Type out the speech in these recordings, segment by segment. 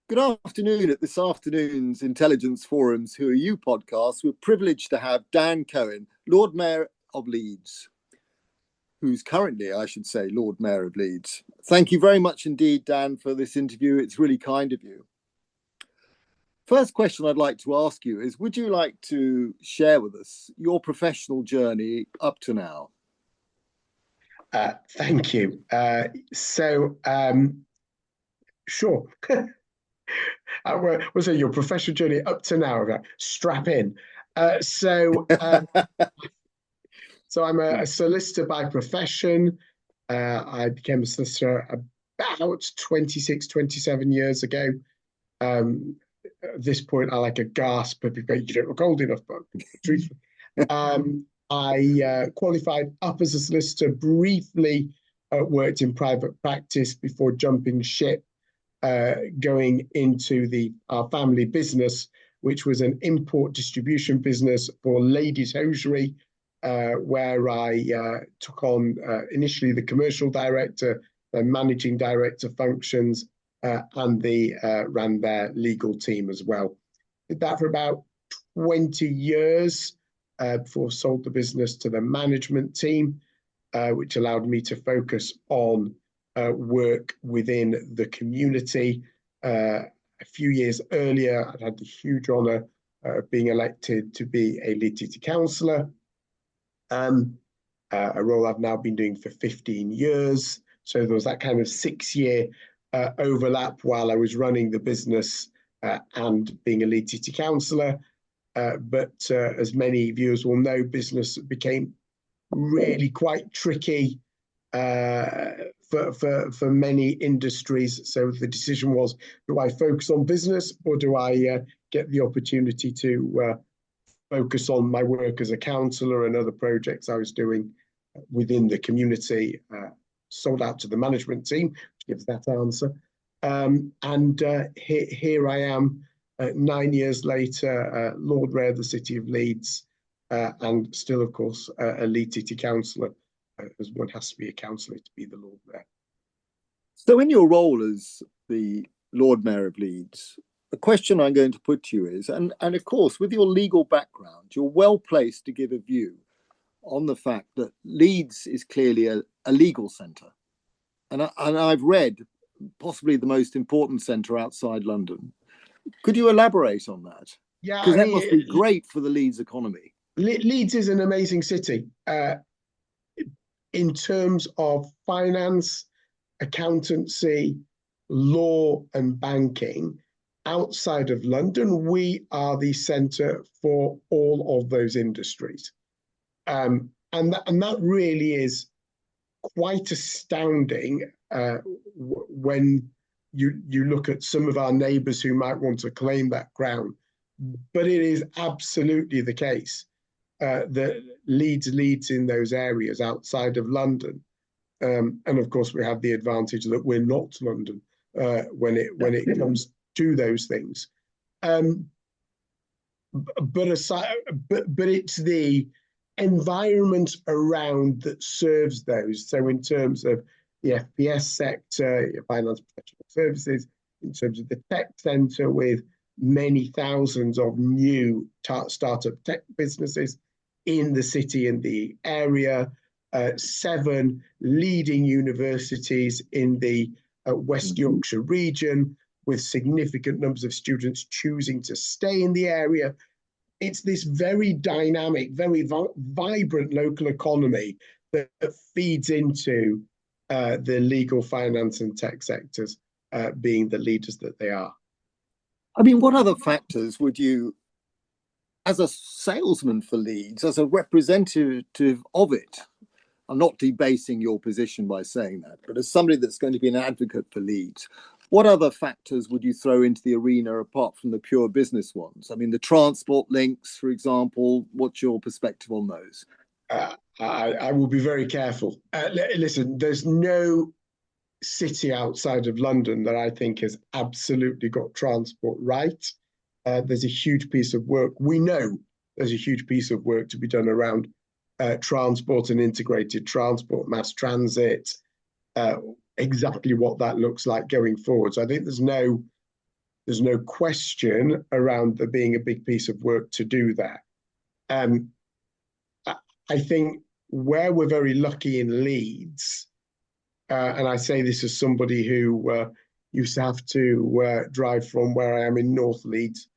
Good afternoon. At this afternoon's Intelligence Forum's Who Are You podcast, we're privileged to have Dan Cohen, Lord Mayor of Leeds, who's currently, I should say, Lord Mayor of Leeds. Thank you very much indeed, Dan, for this interview. It's really kind of you. First question I'd like to ask you is, would you like to share with us your professional journey up to now? Thank you. Sure. Was it your professional journey up to now? Strap in. Uh, so, um, so I'm a solicitor by profession. I became a solicitor about 26, 27 years ago. Um, at this point, I like a gasp, but you don't look old enough, but truthfully. I qualified up as a solicitor, briefly worked in private practice before jumping ship, going into our family business, which was an import distribution business for ladies' hosiery, where I took on initially the commercial director, the managing director functions, and ran their legal team as well. Did that for about 20 years before I sold the business to the management team, which allowed me to focus on work within the community. A few years earlier, I'd had the huge honour of being elected to be a Leeds City councillor, a role I've now been doing for 15 years. So there was that kind of 6-year overlap while I was running the business and being a Leeds City councillor. But as many viewers will know, business became really quite tricky for many industries. So the decision was, do I focus on business, or do I get the opportunity to focus on my work as a councillor and other projects I was doing within the community? Sold out to the management team, which gives that answer. Here I am, 9 years later, Lord Mayor of the City of Leeds, and still, of course, a Leeds City councillor, as one has to be a councillor to be the Lord Mayor. So in your role as the Lord Mayor of Leeds, the question I'm going to put to you is, and of course, with your legal background, you're well placed to give a view on the fact that Leeds is clearly a legal centre. And I've read possibly the most important centre outside London. Could you elaborate on that? Yeah, because that must be great for the Leeds economy. Leeds is an amazing city. In terms of finance, accountancy, law, and banking, outside of London, we are the centre for all of those industries. And that really is quite astounding when you look at some of our neighbours who might want to claim that ground. But it is absolutely the case that Leeds leads in those areas outside of London. And of course, we have the advantage that we're not London when it comes to those things. But it's the environment around that serves those. So in terms of the FPS sector, your finance professional services, in terms of the tech centre with many thousands of new startup tech businesses in the city and the area, 7 leading universities in the West Yorkshire region, with significant numbers of students choosing to stay in the area. It's this very dynamic, very vibrant local economy that feeds into the legal, finance, and tech sectors being the leaders that they are. I mean, what other factors would you, as a salesman for Leeds, as a representative of it, I'm not debasing your position by saying that, but as somebody that's going to be an advocate for Leeds, what other factors would you throw into the arena apart from the pure business ones? I mean, the transport links, for example, what's your perspective on those? I will be very careful. Listen, there's no city outside of London that I think has absolutely got transport right. There's a huge piece of work. We know there's a huge piece of work to be done around transport and integrated transport, mass transit, exactly what that looks like going forward. So I think there's no There's no question around there being a big piece of work to do there. I think where we're very lucky in Leeds, and I say this as somebody who used to have to drive from where I am in North Leeds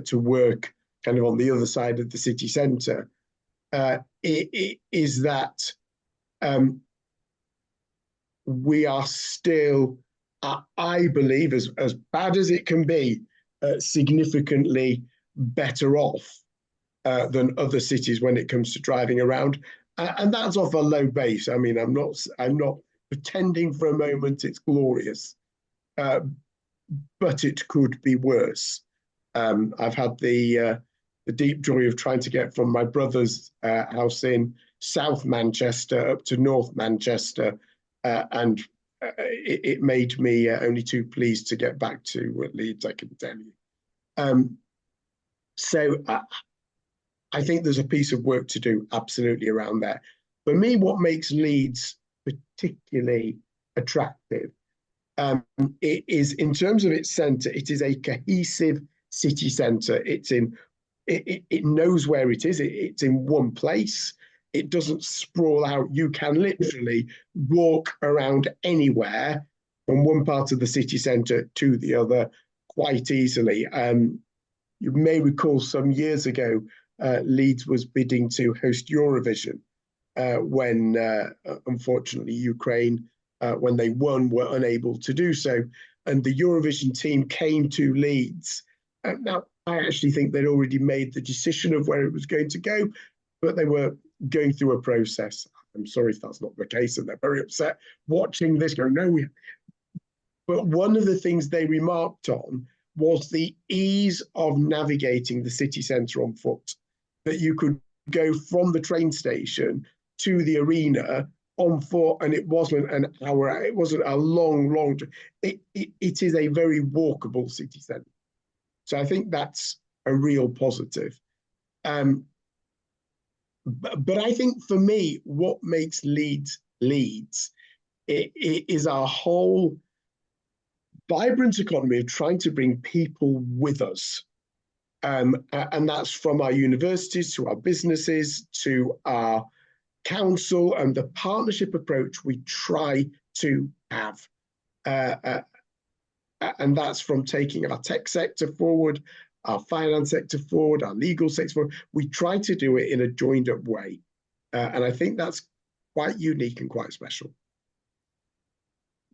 to work kind of on the other side of the city centre, is that we are still, I believe, as bad as it can be, significantly better off than other cities when it comes to driving around, and that's off a low base. I mean, I'm not pretending for a moment it's glorious, but it could be worse. I've had the deep joy of trying to get from my brother's house in South Manchester up to North Manchester, and it made me only too pleased to get back to Leeds, I can tell you. So I think there's a piece of work to do absolutely around there. For me, what makes Leeds particularly attractive, it is in terms of its centre, it is a cohesive city centre. It knows where it is. It's in one place. It doesn't sprawl out. You can literally walk around anywhere from one part of the city centre to the other quite easily. You may recall some years ago, Leeds was bidding to host Eurovision when, unfortunately, Ukraine, when they won, were unable to do so. And the Eurovision team came to Leeds. Now, I actually think they'd already made the decision of where it was going to go, but they were going through a process. I'm sorry if that's not the case, and they're very upset watching this go, no. But one of the things they remarked on was the ease of navigating the city centre on foot, that you could go from the train station to the arena on foot, and it wasn't an hour, it wasn't a long, it is a very walkable city centre. So I think that's a real positive. But I think for me, what makes Leeds is our whole vibrant economy of trying to bring people with us. And that's from our universities to our businesses to our council, and the partnership approach we try to have. And that's from taking our tech sector forward, our finance sector forward, our legal sector forward. We try to do it in a joined up way. And I think that's quite unique and quite special.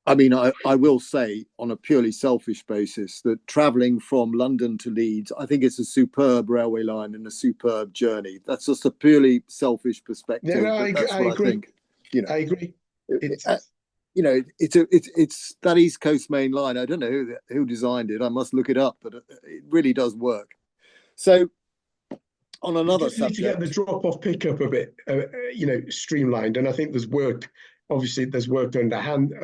I mean, I will say on a purely selfish basis that travelling from London to Leeds, I think it's a superb railway line and a superb journey. That's just a purely selfish perspective. Yeah, no, I agree. I think. You know, I agree. It's that East Coast main line. I don't know who designed it. I must look it up, but it really does work. So, on another subject, need to get the drop-off pickup a bit, streamlined, and I think there's work. Obviously, there's work in hand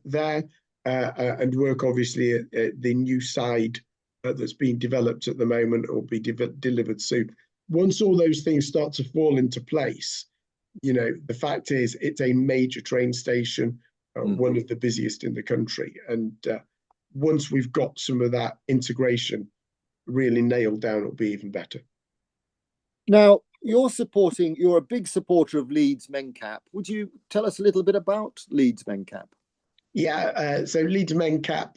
there, and work obviously at the new side that's being developed at the moment or be delivered soon. Once all those things start to fall into place, the fact is it's a major train station, one of the busiest in the country, and once we've got some of that integration really nailed down, it'll be even better. Now, you're a big supporter of Leeds MenCap. Would you tell us a little bit about Leeds MenCap? Yeah, so Leeds MenCap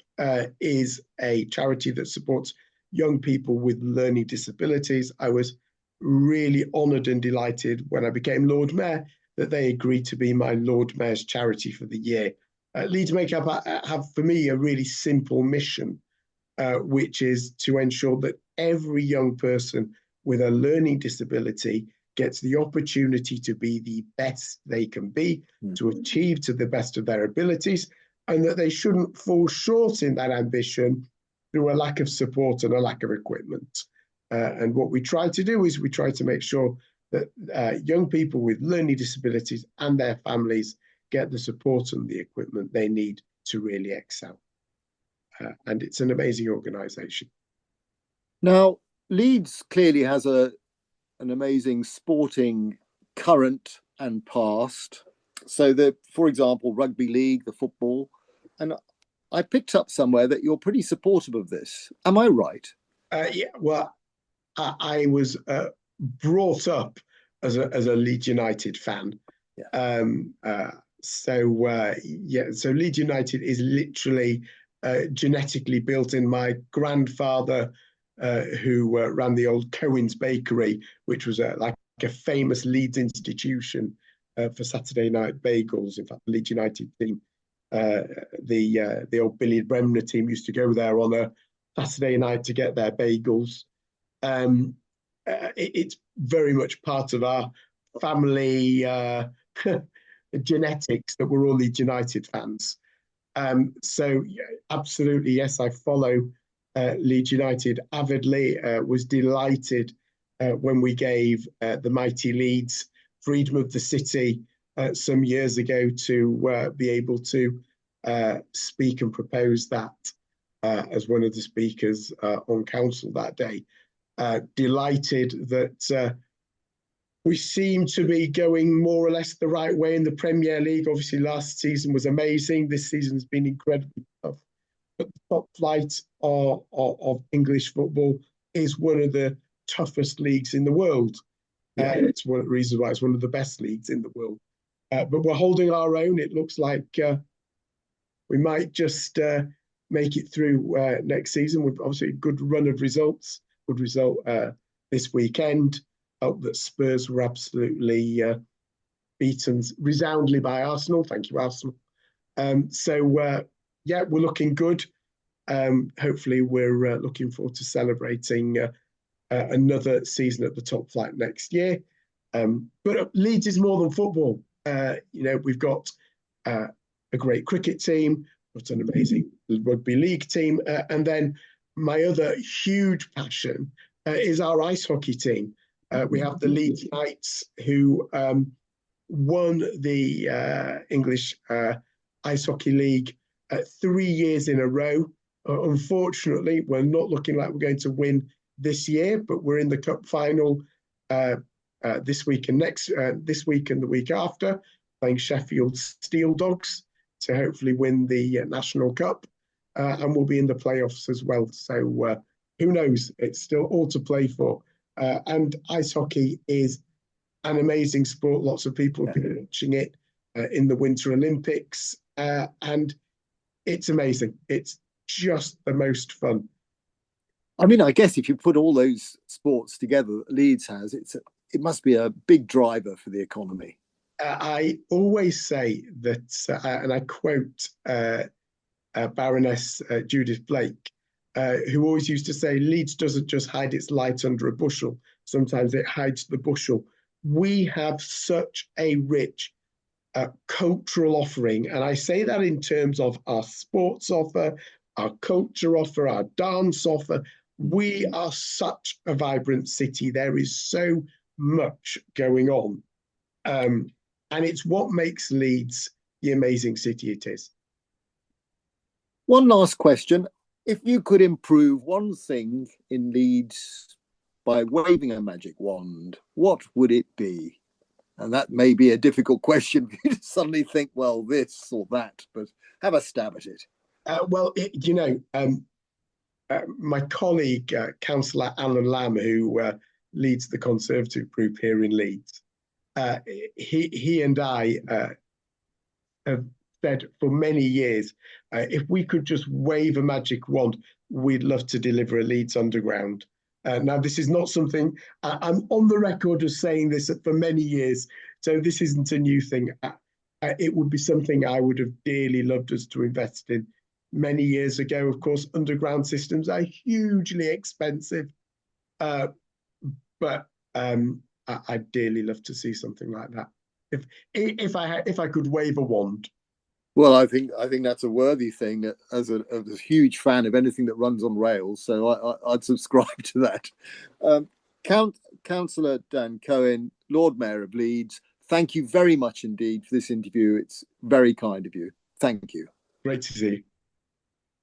is a charity that supports young people with learning disabilities. I was really honoured and delighted when I became Lord Mayor that they agreed to be my Lord Mayor's charity for the year. Leeds MenCap have, for me, a really simple mission, which is to ensure that every young person with a learning disability gets the opportunity to be the best they can be, to achieve to the best of their abilities, and that they shouldn't fall short in that ambition through a lack of support and a lack of equipment. And what we try to do is we try to make sure that young people with learning disabilities and their families get the support and the equipment they need to really excel. And it's an amazing organisation. Now, Leeds clearly has an amazing sporting current and past. So, for example, rugby league, the football, and I picked up somewhere that you're pretty supportive of this. Am I right? Yeah, well, I was brought up as a Leeds United fan. Yeah. So Leeds United is literally genetically built in. My grandfather, who ran the old Cohen's Bakery, which was like a famous Leeds institution for Saturday night bagels. In fact, the Leeds United team, the old Billy Bremner team, used to go there on a Saturday night to get their bagels. It's very much part of our family genetics that we're all Leeds United fans. So yeah, absolutely, yes, I follow Leeds United avidly. Was delighted when we gave the mighty Leeds freedom of the city some years ago to be able to speak and propose that as one of the speakers on council that day. Delighted that we seem to be going more or less the right way in the Premier League. Obviously, last season was amazing. This season has been incredibly tough. But the top flight of English football is one of the toughest leagues in the world. It's one of the reasons why it's one of the best leagues in the world. But we're holding our own. It looks like we might just make it through next season with obviously a good run of results. Good result this weekend. Hope that Spurs were absolutely beaten resoundingly by Arsenal. Thank you, Arsenal. Yeah, we're looking good. Hopefully, we're looking forward to celebrating another season at the top flight next year. But Leeds is more than football. We've got a great cricket team, got an amazing rugby league team, and then my other huge passion is our ice hockey team. We have the Leeds Knights, who won the English Ice Hockey League 3 years in a row. Unfortunately, we're not looking like we're going to win this year, but we're in the cup final this week and this week and the week after, playing Sheffield Steel Dogs to hopefully win the National Cup, and we'll be in the playoffs as well. So who knows? It's still all to play for. And ice hockey is an amazing sport. Lots of people have been watching it in the Winter Olympics, and it's amazing. It's just the most fun. I mean, I guess if you put all those sports together that Leeds has, it must be a big driver for the economy. I always say that, and I quote Baroness Judith Blake, who always used to say, Leeds doesn't just hide its light under a bushel, sometimes it hides the bushel. We have such a rich cultural offering, and I say that in terms of our sports offer, our culture offer, our dance offer. We are such a vibrant city. There is so much going on. And it's what makes Leeds the amazing city it is. One last question. If you could improve one thing in Leeds by waving a magic wand, what would it be? And that may be a difficult question for you to suddenly think, well, this or that, but have a stab at it. My colleague, Councillor Alan Lamb, who leads the Conservative group here in Leeds, he and I have said for many years, if we could just wave a magic wand, we'd love to deliver a Leeds Underground. Now, this is not something, I'm on the record of saying this for many years, so this isn't a new thing. It would be something I would have dearly loved us to invest in many years ago. Of course, underground systems are hugely expensive, but I'd dearly love to see something like that. If I could wave a wand. Well, I think that's a worthy thing as a huge fan of anything that runs on rails. So I'd subscribe to that. Councillor Dan Cohen, Lord Mayor of Leeds, thank you very much indeed for this interview. It's very kind of you. Thank you. Great to see you.